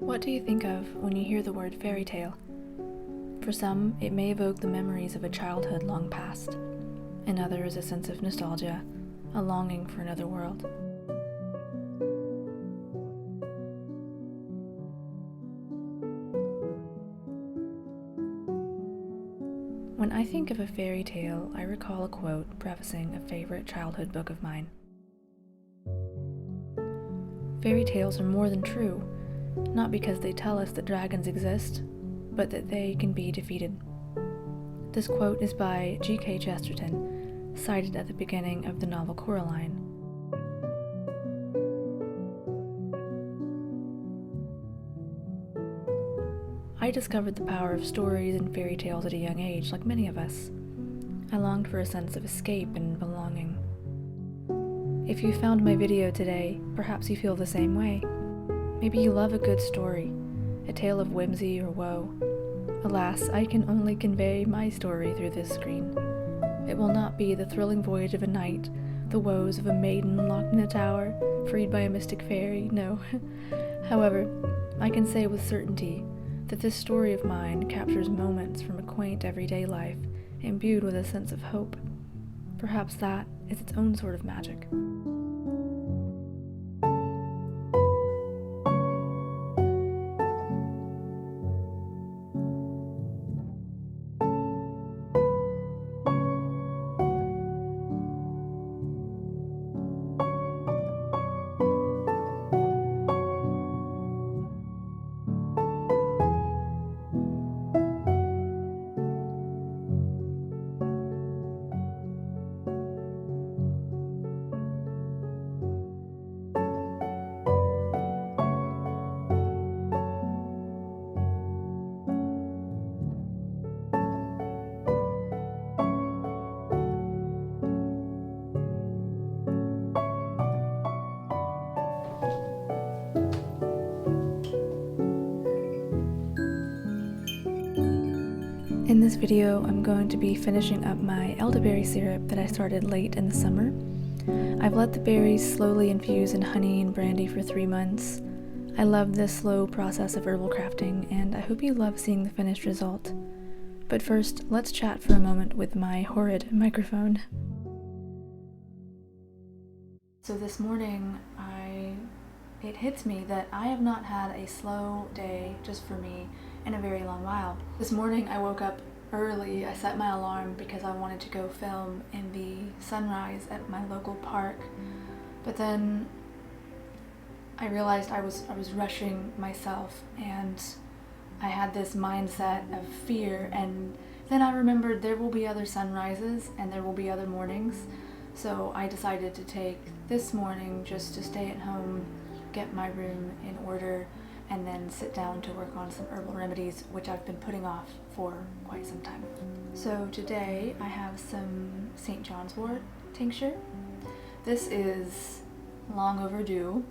What do you think of when you hear the word fairy tale? For some, it may evoke the memories of a childhood long past. In others, a sense of nostalgia, a longing for another world. When I think of a fairy tale, I recall a quote prefacing a favorite childhood book of mine. Fairy tales are more than true, not because they tell us that dragons exist, but that they can be defeated. This quote is by G.K. Chesterton, cited at the beginning of the novel Coraline. I discovered the power of stories and fairy tales at a young age, like many of us. I longed for a sense of escape and belonging. If you found my video today, perhaps you feel the same way. Maybe you love a good story, a tale of whimsy or woe. Alas, I can only convey my story through this screen. It will not be the thrilling voyage of a knight, the woes of a maiden locked in a tower, freed by a mystic fairy, no. However, I can say with certainty that this story of mine captures moments from a quaint everyday life, imbued with a sense of hope. Perhaps that is its own sort of magic. In this video, I'm going to be finishing up my elderberry syrup that I started late in the summer. I've let the berries slowly infuse in honey and brandy for 3 months. I love this slow process of herbal crafting, and I hope you love seeing the finished result. But first, let's chat for a moment with my horrid microphone. So this morning, it hits me that I have not had a slow day just for me in a very long while. This morning I woke up early. I set my alarm because I wanted to go film in the sunrise at my local park, but then I realized I was rushing myself, and I had this mindset of fear, and then I remembered there will be other sunrises and there will be other mornings, so I decided to take this morning just to stay at home, get my room in order, and then sit down to work on some herbal remedies, which I've been putting off for quite some time. So today I have some St. John's wort tincture. This is long overdue,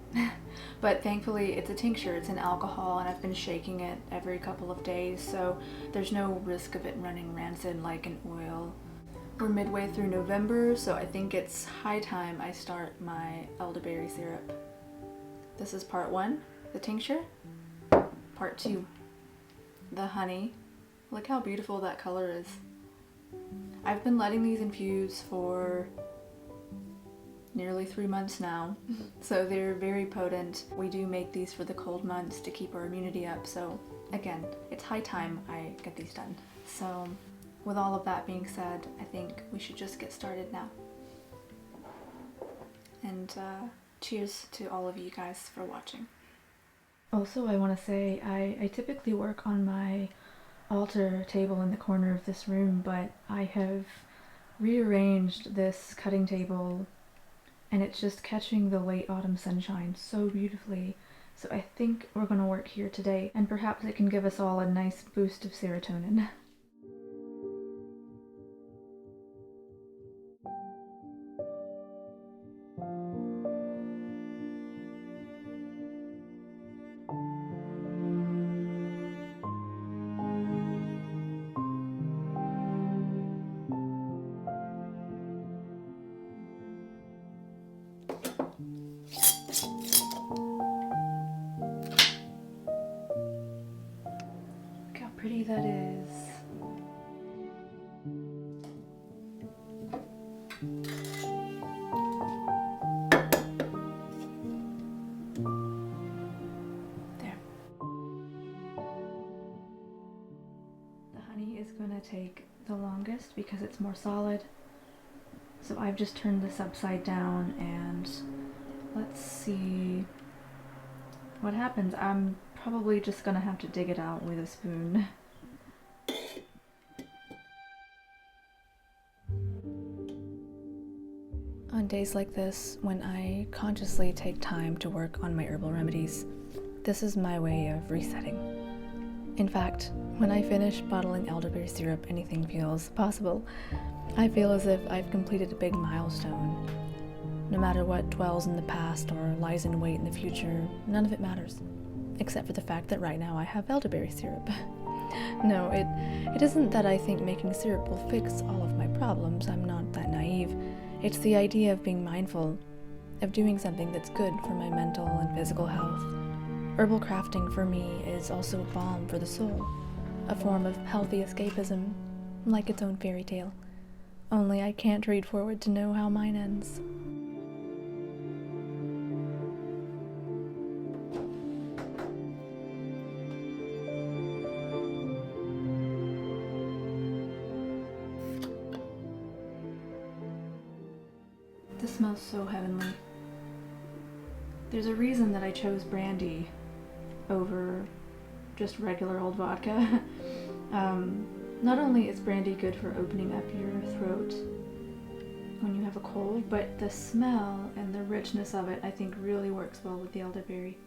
but thankfully it's a tincture, it's an alcohol, and I've been shaking it every couple of days, so there's no risk of it running rancid like an oil. We're midway through November, so I think it's high time I start my elderberry syrup. This is part 1, the tincture. Part 2, the honey. Look how beautiful that color is. I've been letting these infuse for nearly 3 months now, so they're very potent. We do make these for the cold months to keep our immunity up, so again, it's high time I get these done. So with all of that being said, I think we should just get started now. And cheers to all of you guys for watching. Also, I want to say I typically work on my altar table in the corner of this room, but I have rearranged this cutting table and it's just catching the late autumn sunshine so beautifully. So I think we're going to work here today, and perhaps it can give us all a nice boost of serotonin. There. The honey is going to take the longest because it's more solid. So I've just turned this upside down and let's see what happens. I'm probably just gonna have to dig it out with a spoon. On days like this, when I consciously take time to work on my herbal remedies, this is my way of resetting. In fact, when I finish bottling elderberry syrup, anything feels possible. I feel as if I've completed a big milestone. No matter what dwells in the past or lies in wait in the future, none of it matters. Except for the fact that right now I have elderberry syrup. No, it isn't that I think making syrup will fix all of my problems. I'm not that naive. It's the idea of being mindful, of doing something that's good for my mental and physical health. Herbal crafting for me is also a balm for the soul, a form of healthy escapism, like its own fairy tale. Only I can't read forward to know how mine ends. This smells so heavenly. There's a reason that I chose brandy over just regular old vodka. Not only is brandy good for opening up your throat when you have a cold, but the smell and the richness of it I think really works well with the elderberry.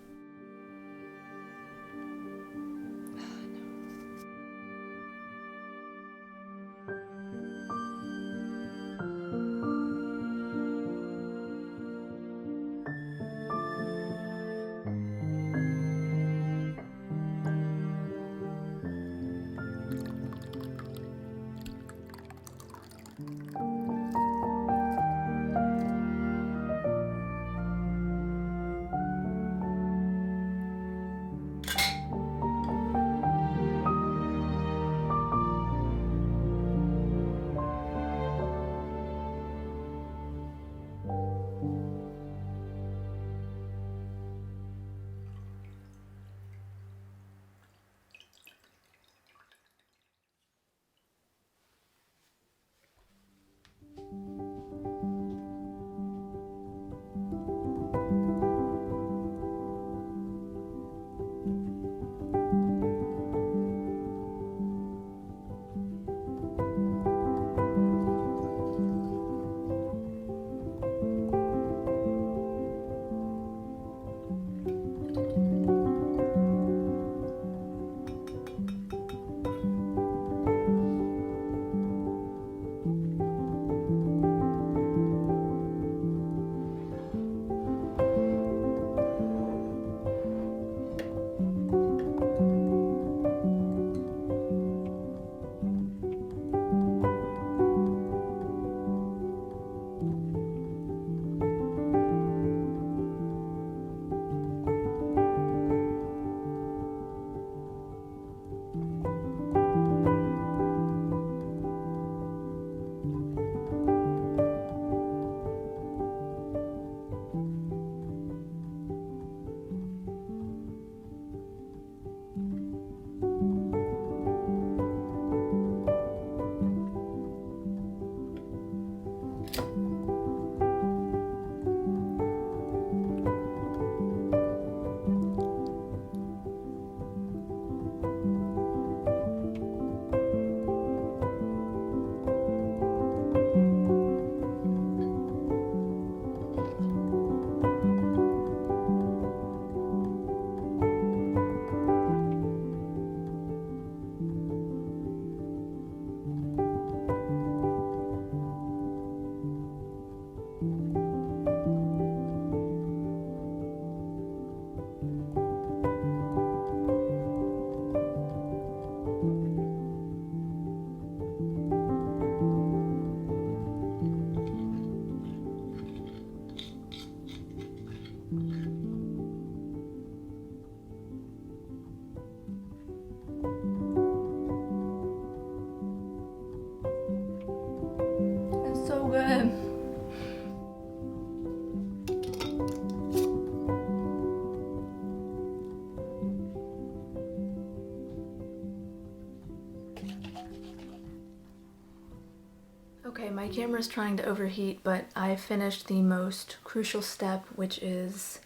camera's trying to overheat, but I finished the most crucial step, which is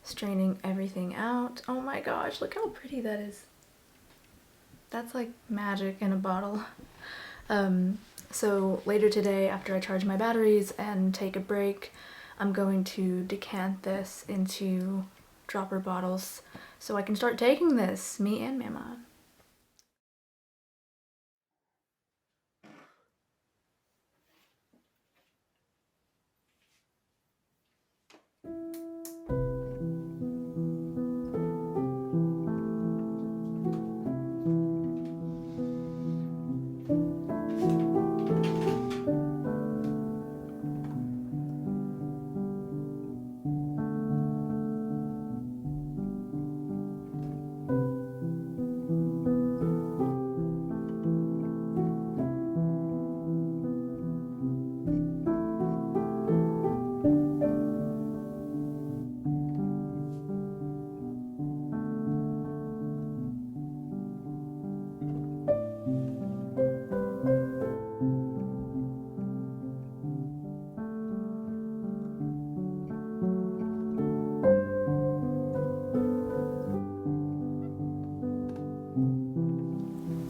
straining everything out. Oh my gosh, look how pretty that is. That's like magic in a bottle. So later today, after I charge my batteries and take a break, I'm going to decant this into dropper bottles so I can start taking this, me and Mama.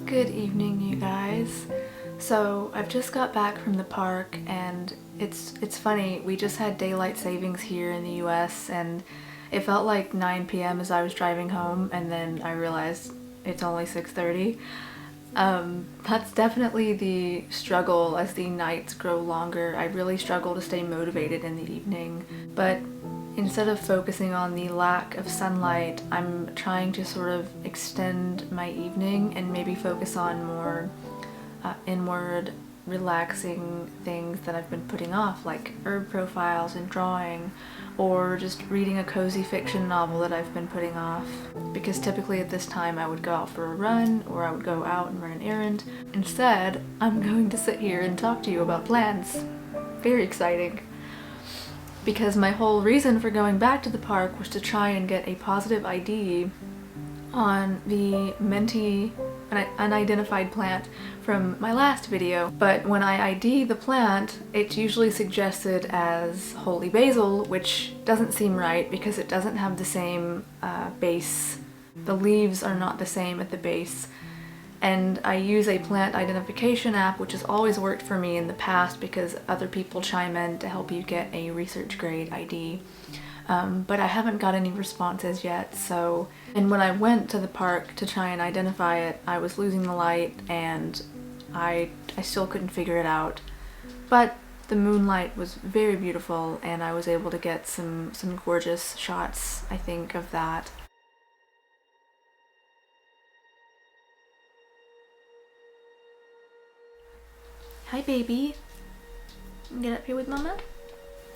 Good evening, you guys. So I've just got back from the park, and it's funny, we just had daylight savings here in the US, and it felt like 9 p.m. as I was driving home, and then I realized it's only 6:30. That's definitely the struggle as the nights grow longer. I really struggle to stay motivated in the evening, but instead of focusing on the lack of sunlight, I'm trying to sort of extend my evening and maybe focus on more inward, relaxing things that I've been putting off, like herb profiles and drawing, or just reading a cozy fiction novel that I've been putting off. Because typically at this time I would go out for a run, or I would go out and run an errand. Instead, I'm going to sit here and talk to you about plants. Very exciting. Because my whole reason for going back to the park was to try and get a positive ID on the minty unidentified plant from my last video. But when I ID the plant, it's usually suggested as holy basil, which doesn't seem right because it doesn't have the same base. The leaves are not the same at the base. And I use a plant identification app, which has always worked for me in the past because other people chime in to help you get a research grade ID. But I haven't got any responses yet, so... And when I went to the park to try and identify it, I was losing the light and I still couldn't figure it out. But the moonlight was very beautiful and I was able to get some gorgeous shots, I think, of that. Hi, baby. Get up here with Mama.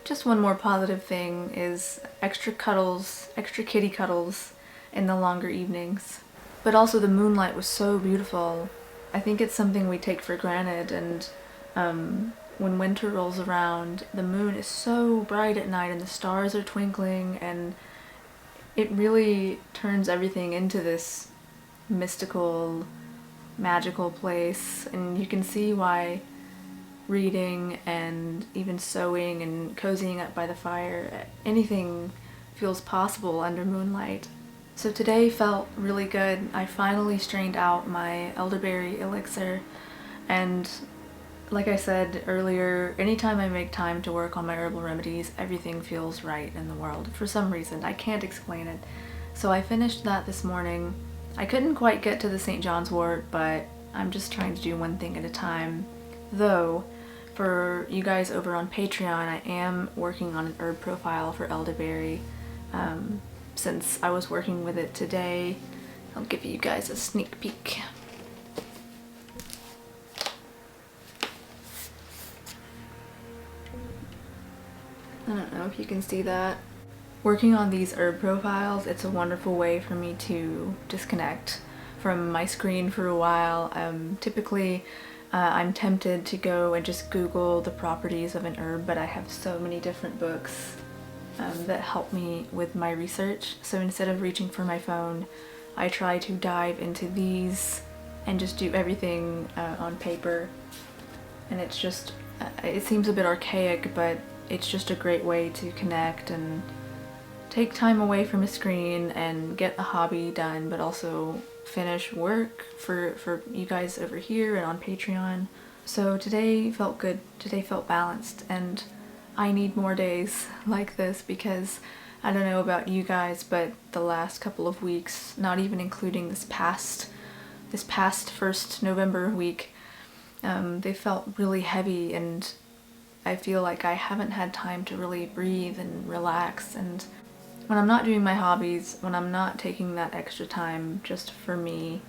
Just one more positive thing is extra cuddles, extra kitty cuddles in the longer evenings. But also the moonlight was so beautiful. I think it's something we take for granted, and when winter rolls around, the moon is so bright at night and the stars are twinkling, and it really turns everything into this mystical, magical place, and you can see why reading and even sewing and cozying up by the fire, anything feels possible under moonlight. So today felt really good. I finally strained out my elderberry elixir, and like I said earlier, anytime I make time to work on my herbal remedies, everything feels right in the world. For some reason, I can't explain it. So I finished that this morning. I couldn't quite get to the St. John's wort, but I'm just trying to do one thing at a time. Though, for you guys over on Patreon, I am working on an herb profile for elderberry. Since I was working with it today, I'll give you guys a sneak peek. I don't know if you can see that. Working on these herb profiles, it's a wonderful way for me to disconnect from my screen for a while. Typically, I'm tempted to go and just Google the properties of an herb, but I have so many different books that help me with my research. So instead of reaching for my phone, I try to dive into these and just do everything on paper. And it's just it seems a bit archaic, but it's just a great way to connect and take time away from a screen and get a hobby done, but also finish work for you guys over here and on Patreon. So today felt good, today felt balanced, and I need more days like this because I don't know about you guys, but the last couple of weeks, not even including this past 1st November week, they felt really heavy, and I feel like I haven't had time to really breathe and relax. And when I'm not doing my hobbies, when I'm not taking that extra time just for me,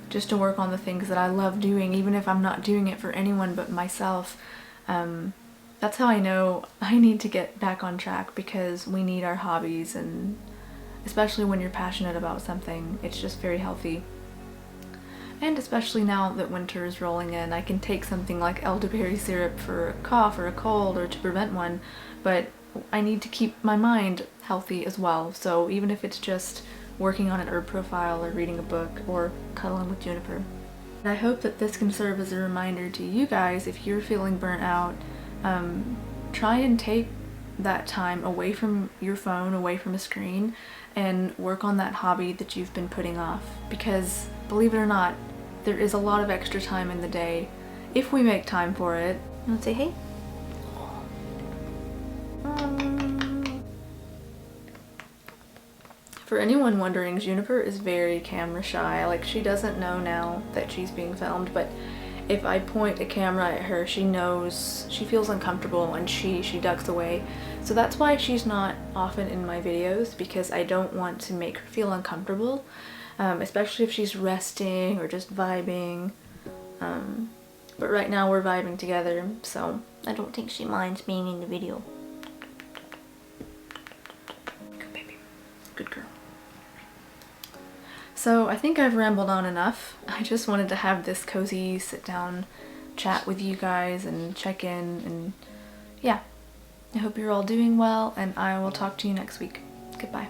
just to work on the things that I love doing, even if I'm not doing it for anyone but myself, that's how I know I need to get back on track, because we need our hobbies, and especially when you're passionate about something, it's just very healthy. And especially now that winter is rolling in, I can take something like elderberry syrup for a cough or a cold or to prevent one, but I need to keep my mind healthy as well. So even if it's just working on an herb profile or reading a book or cuddling with Juniper. And I hope that this can serve as a reminder to you guys, if you're feeling burnt out, try and take that time away from your phone, away from a screen, and work on that hobby that you've been putting off. Because believe it or not, there is a lot of extra time in the day if we make time for it. Let's say hey. For anyone wondering, Juniper is very camera shy. Like, she doesn't know now that she's being filmed, but if I point a camera at her, she knows, she feels uncomfortable, and she ducks away. So that's why she's not often in my videos, because I don't want to make her feel uncomfortable, especially if she's resting or just vibing. But right now we're vibing together, so I don't think she minds being in the video. Good baby. Good girl. So I think I've rambled on enough. I just wanted to have this cozy sit down chat with you guys and check in, and yeah, I hope you're all doing well, and I will talk to you next week. Goodbye.